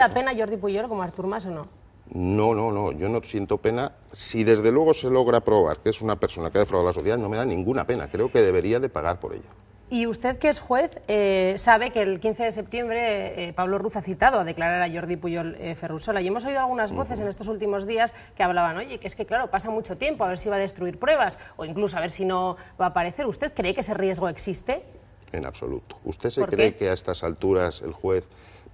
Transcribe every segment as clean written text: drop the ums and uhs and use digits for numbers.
¿Da pena Jordi Pujol como Artur Mas o no? No, yo no siento pena. Si desde luego se logra probar que es una persona que ha defraudado a la sociedad, no me da ninguna pena. Creo que debería de pagar por ello. Y usted, que es juez, sabe que el 15 de septiembre Pablo Ruz ha citado a declarar a Jordi Pujol Ferrusola. Y hemos oído algunas voces en estos últimos días que hablaban, oye, que es que claro, pasa mucho tiempo, a ver si va a destruir pruebas o incluso a ver si no va a aparecer. ¿Usted cree que ese riesgo existe? En absoluto. ¿Usted se cree que a estas alturas el juez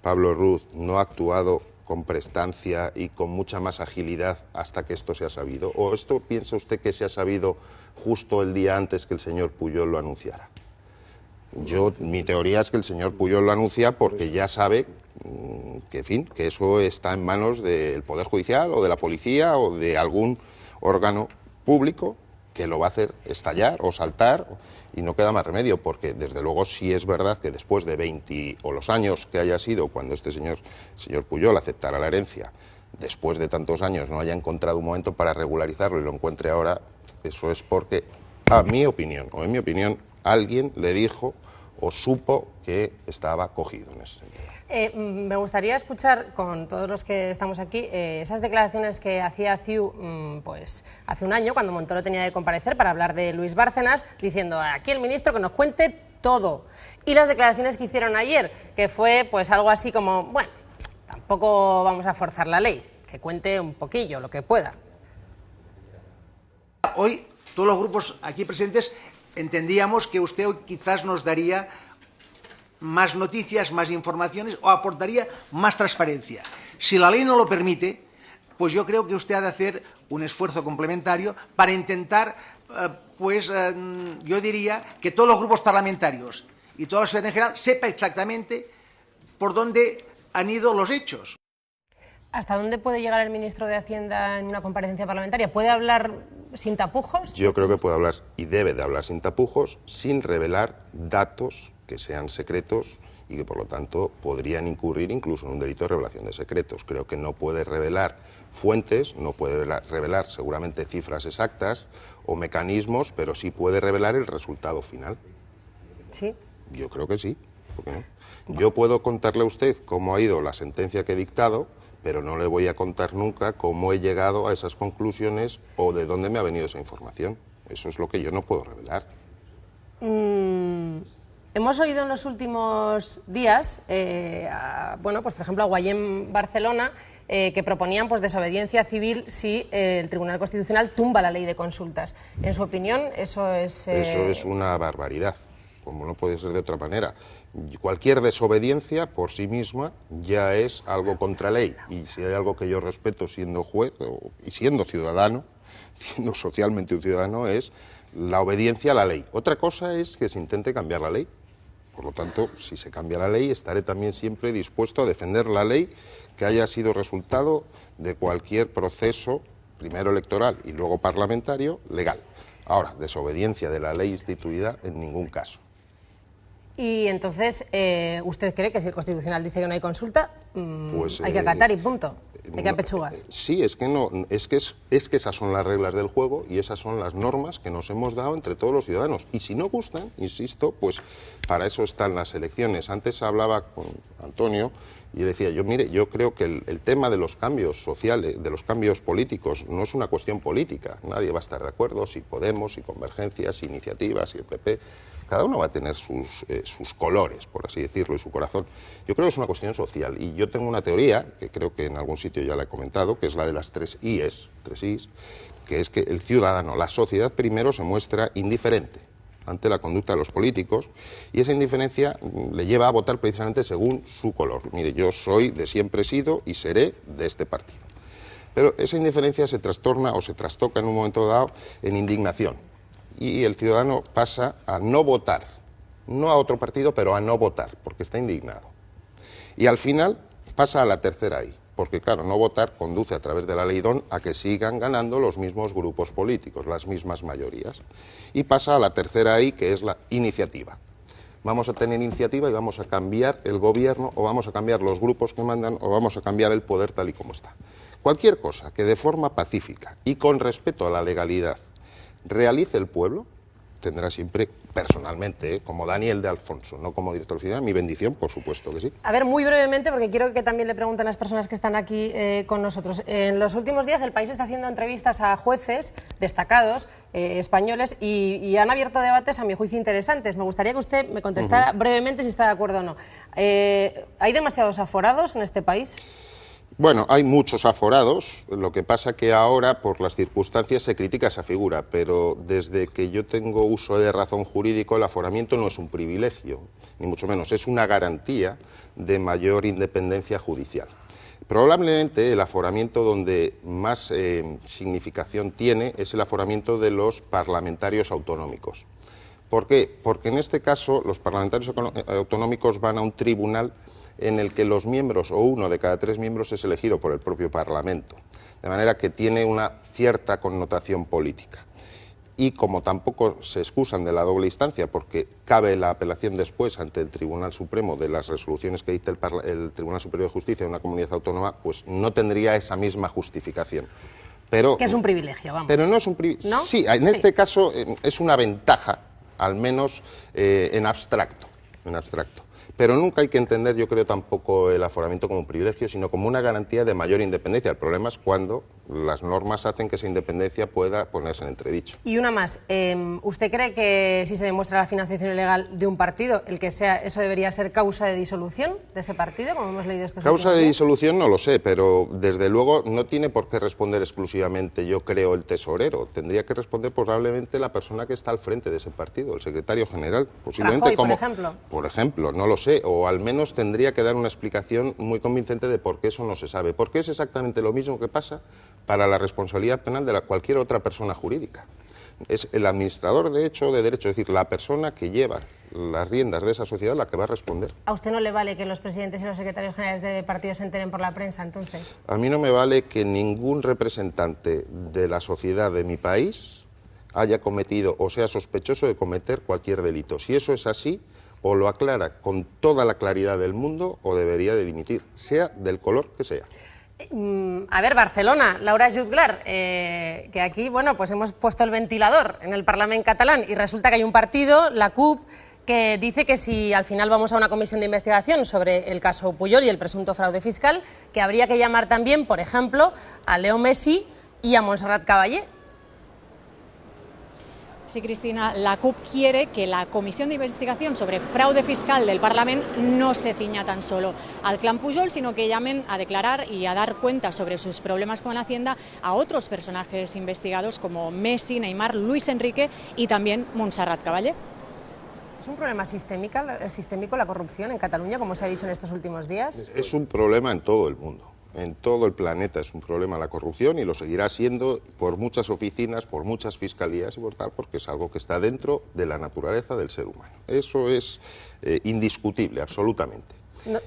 Pablo Ruz no ha actuado con prestancia y con mucha más agilidad hasta que esto se ha sabido? ¿O esto piensa usted que se ha sabido justo el día antes que el señor Pujol lo anunciara? Mi teoría es que el señor Pujol lo anuncia porque ya sabe que, en fin, que eso está en manos del Poder Judicial o de la policía o de algún órgano público que lo va a hacer estallar o saltar, y no queda más remedio, porque desde luego sí es verdad que después de 20 o los años que haya sido cuando este señor Pujol aceptara la herencia, después de tantos años no haya encontrado un momento para regularizarlo y lo encuentre ahora, eso es porque, en mi opinión, alguien le dijo o supo que estaba cogido en ese sentido. Me gustaría escuchar con todos los que estamos aquí esas declaraciones que hacía CiU pues, hace un año, cuando Montoro tenía de comparecer para hablar de Luis Bárcenas, diciendo aquí el ministro que nos cuente todo. Y las declaraciones que hicieron ayer, que fue pues algo así como, bueno, tampoco vamos a forzar la ley, que cuente un poquillo, lo que pueda. Hoy todos los grupos aquí presentes entendíamos que usted hoy quizás nos daría más noticias, más informaciones o aportaría más transparencia. Si la ley no lo permite, pues yo creo que usted ha de hacer un esfuerzo complementario para intentar, yo diría que todos los grupos parlamentarios y toda la sociedad en general sepa exactamente por dónde han ido los hechos. ¿Hasta dónde puede llegar el ministro de Hacienda en una comparecencia parlamentaria? ¿Puede hablar sin tapujos? Yo creo que puede hablar y debe de hablar sin tapujos, sin revelar datos que sean secretos y que por lo tanto podrían incurrir incluso en un delito de revelación de secretos. Creo que no puede revelar fuentes, no puede revelar seguramente cifras exactas o mecanismos, pero sí puede revelar el resultado final. Sí. Yo creo que sí. ¿Por qué no? Yo puedo contarle a usted cómo ha ido la sentencia que he dictado, pero no le voy a contar nunca cómo he llegado a esas conclusiones o de dónde me ha venido esa información. Eso es lo que yo no puedo revelar. Hemos oído en los últimos días, bueno, pues por ejemplo a Guayén Barcelona, que proponían pues desobediencia civil si el Tribunal Constitucional tumba la ley de consultas. En su opinión, eso es... Eso es una barbaridad, como no puede ser de otra manera. Cualquier desobediencia por sí misma ya es algo contra ley, y si hay algo que yo respeto siendo juez y siendo ciudadano, siendo socialmente un ciudadano, es la obediencia a la ley. Otra cosa es que se intente cambiar la ley. Por lo tanto, si se cambia la ley, estaré también siempre dispuesto a defender la ley que haya sido resultado de cualquier proceso, primero electoral y luego parlamentario, legal. Ahora, desobediencia de la ley instituida en ningún caso. Y entonces, ¿usted cree que si el Constitucional dice que no hay consulta, pues, hay que acatar y punto? Hay que apechugar. Sí, es que esas son las reglas del juego y esas son las normas que nos hemos dado entre todos los ciudadanos. Y si no gustan, insisto, pues para eso están las elecciones. Antes hablaba con Antonio y decía, yo creo que el tema de los cambios sociales, de los cambios políticos, no es una cuestión política. Nadie va a estar de acuerdo, si Podemos, si Convergencia, si Iniciativa, si el PP. Cada uno va a tener sus colores, por así decirlo, y su corazón. Yo creo que es una cuestión social. Y yo tengo una teoría, que creo que en algún sitio ya la he comentado, que es la de las tres I's, que es que el ciudadano, la sociedad primero se muestra indiferente ante la conducta de los políticos, y esa indiferencia le lleva a votar precisamente según su color. Mire, yo soy, de siempre he sido y seré de este partido. Pero esa indiferencia se trastorna o se trastoca en un momento dado en indignación. Y el ciudadano pasa a no votar, no a otro partido, pero a no votar, porque está indignado. Y al final pasa a la tercera I, porque claro, no votar conduce a través de la ley DON a que sigan ganando los mismos grupos políticos, las mismas mayorías. Y pasa a la tercera I, que es la iniciativa. Vamos a tener iniciativa y vamos a cambiar el gobierno, o vamos a cambiar los grupos que mandan, o vamos a cambiar el poder tal y como está. Cualquier cosa que de forma pacífica y con respeto a la legalidad realice el pueblo, tendrá siempre, personalmente, como Daniel de Alfonso, no como director final, mi bendición, por supuesto que sí. A ver, muy brevemente, porque quiero que también le pregunten a las personas que están aquí con nosotros. En los últimos días el país está haciendo entrevistas a jueces destacados españoles y han abierto debates, a mi juicio, interesantes. Me gustaría que usted me contestara brevemente si está de acuerdo o no. ¿Hay demasiados aforados en este país? Bueno, hay muchos aforados, lo que pasa que ahora, por las circunstancias, se critica esa figura, pero desde que yo tengo uso de razón jurídico, el aforamiento no es un privilegio, ni mucho menos, es una garantía de mayor independencia judicial. Probablemente el aforamiento donde más significación tiene es el aforamiento de los parlamentarios autonómicos. ¿Por qué? Porque en este caso los parlamentarios autonómicos van a un tribunal en el que los miembros, o uno de cada 3 miembros, es elegido por el propio Parlamento, de manera que tiene una cierta connotación política. Y como tampoco se excusan de la doble instancia, porque cabe la apelación después ante el Tribunal Supremo de las resoluciones que dicta el Tribunal Superior de Justicia de una comunidad autónoma, pues no tendría esa misma justificación. Pero, que es un privilegio, vamos. Pero no es un privilegio. ¿No? Sí, en este caso es una ventaja, al menos en abstracto. Pero nunca hay que entender, yo creo, tampoco el aforamiento como un privilegio, sino como una garantía de mayor independencia. El problema es cuando las normas hacen que esa independencia pueda ponerse en entredicho. Y una más, ¿usted cree que si se demuestra la financiación ilegal de un partido, el que sea, eso debería ser causa de disolución de ese partido, como hemos leído estos Causa de días? disolución no lo sé, pero desde luego no tiene por qué responder exclusivamente, yo creo, el tesorero. Tendría que responder probablemente la persona que está al frente de ese partido, el secretario general. Posiblemente Rajoy, por ejemplo. Por ejemplo, no lo sé, o al menos tendría que dar una explicación muy convincente de por qué eso no se sabe. Porque es exactamente lo mismo que pasa para la responsabilidad penal de cualquier otra persona jurídica. Es el administrador de hecho o de derecho, es decir, la persona que lleva las riendas de esa sociedad la que va a responder. ¿A usted no le vale que los presidentes y los secretarios generales de partidos se enteren por la prensa, entonces? A mí no me vale que ningún representante de la sociedad de mi país haya cometido o sea sospechoso de cometer cualquier delito. Si eso es así, o lo aclara con toda la claridad del mundo o debería de dimitir, sea del color que sea. A ver, Barcelona, Laura Jutglar, que aquí, bueno, pues hemos puesto el ventilador en el Parlamento catalán y resulta que hay un partido, la CUP, que dice que si al final vamos a una comisión de investigación sobre el caso Pujol y el presunto fraude fiscal, que habría que llamar también, por ejemplo, a Leo Messi y a Montserrat Caballé. Sí, Cristina, la CUP quiere que la comisión de investigación sobre fraude fiscal del Parlamento no se ciña tan solo al clan Pujol, sino que llamen a declarar y a dar cuenta sobre sus problemas con la Hacienda a otros personajes investigados como Messi, Neymar, Luis Enrique y también Montserrat Caballé. ¿Es un problema sistémico la corrupción en Cataluña, como se ha dicho en estos últimos días? Es un problema en todo el mundo. En todo el planeta es un problema la corrupción y lo seguirá siendo por muchas oficinas, por muchas fiscalías y por tal, porque es algo que está dentro de la naturaleza del ser humano. Eso es indiscutible, absolutamente.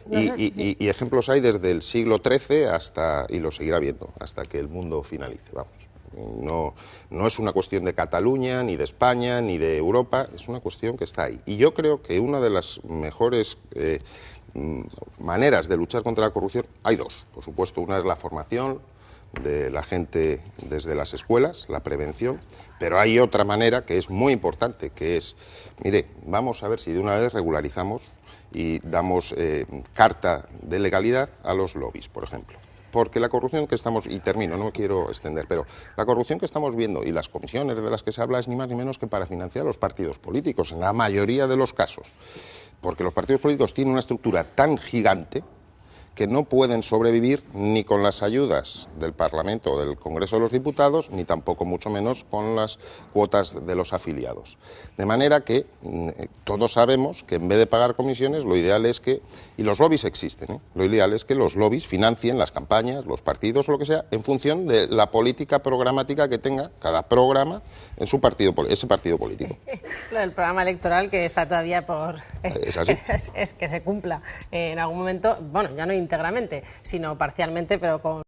Y ejemplos hay desde el siglo XIII hasta, y lo seguirá viendo, hasta que el mundo finalice, vamos. No es una cuestión de Cataluña, ni de España, ni de Europa, es una cuestión que está ahí. Y yo creo que una de las mejores maneras de luchar contra la corrupción, hay dos, por supuesto. Una es la formación de la gente desde las escuelas, la prevención, pero hay otra manera que es muy importante, que es, mire, vamos a ver si de una vez regularizamos y damos carta de legalidad a los lobbies, por ejemplo. Porque la corrupción que estamos, y termino, no me quiero extender, pero la corrupción que estamos viendo y las comisiones de las que se habla es ni más ni menos que para financiar a los partidos políticos, en la mayoría de los casos. Porque los partidos políticos tienen una estructura tan gigante que no pueden sobrevivir ni con las ayudas del Parlamento o del Congreso de los Diputados, ni tampoco mucho menos con las cuotas de los afiliados. De manera que todos sabemos que en vez de pagar comisiones, lo ideal es que, y los lobbies existen, lo ideal es que los lobbies financien las campañas, los partidos o lo que sea, en función de la política programática que tenga cada programa en su partido, ese partido político. Lo del programa electoral que está todavía por... ¿Es así? Es que se cumpla en algún momento, bueno, ya no íntegramente, sino parcialmente, pero con...